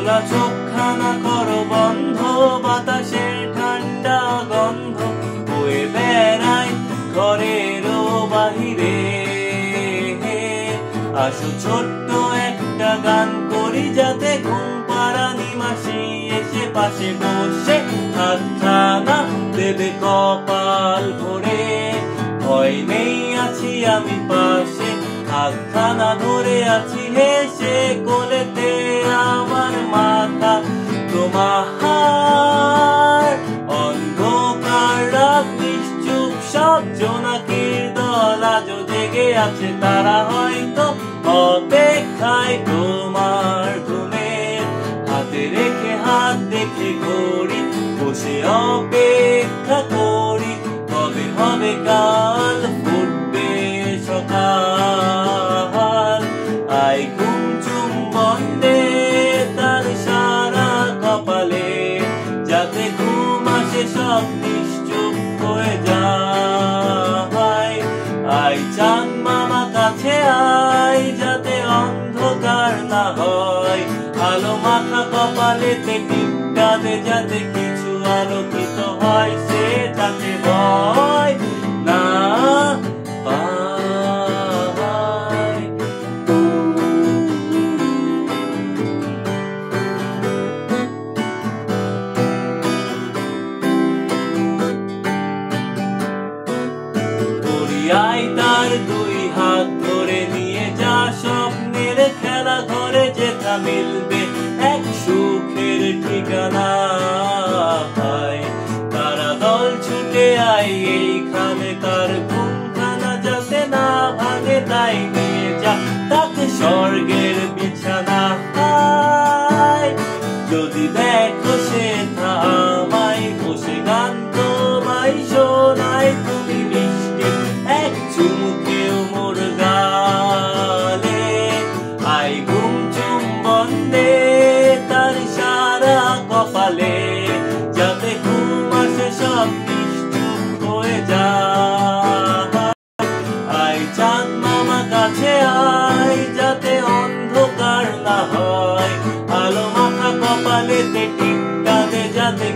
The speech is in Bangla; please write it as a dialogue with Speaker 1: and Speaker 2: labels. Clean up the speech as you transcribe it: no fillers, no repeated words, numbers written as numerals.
Speaker 1: খোলা চোখখানা করো বন্ধ, বাতাসের ঠান্ডা গন্ধ বয়ে বেড়ায় ঘরেরও বাহিরে। আসো ছোট্ট একটা গান করি, যাতে ঘুম পাড়া নিমাসি এসে পাশে বসে হাতখানা দেবে কপাল ভরে। ভয় নেই, আছি আমি পাশে, হাতখানা ধরে আছি হেসে, কোলেতে আমার মাথা তোমার। অন্ধকার রাত নিশ্চুপ, সব জোনাকির দল আজও জেগে আছে, তারা হয়তো অপেক্ষায় তোমার ঘুমের। হাতে রেখে হাত দেখে ঘড়ি, বসে অপেক্ষা করি, কবে হবে কাল, ফুটবে সকাল। আই ঘুম চুম্বন দে তার সারা কপালে, যাতে ঘুম আসে সব নিশ্চুপ হয়ে যায়। আই চাঁদ মামা কাছে আয়, যাতে অন্ধকার না হয়, আলো মাখা কপালেতে টিপটা দে, যাতে কিছু আলোকিত হয়, সে যাতে ভয় না পায়। আই তার দুই হাত ধরে নিয়ে যা, স্বপ্নের খেলা ঘরে যেথা মিলবে এক সুখের ঠিকানা। তারা দল ছুটে আই এইখানে, তার ঘুমখানা যাতে না ভাঙে, তাই নিয়ে যা তাকে স্বর্গের বিছানা। যদি দেখো সে আমায় বসে গান তোমায় শোনায়, তুমি মিষ্টি এক চুমুকেও মোর গালে। আই ঘুম চুম্বন দে তার সারা কপালে, যাতে ঘুম আসে সব নিশ্চুপ হয়ে যায়। আই চাঁদ মামা কাছে আয়, যাতে অন্ধকার না হয়, আলো মাখা কপালেতে টিপটা দে, যাতে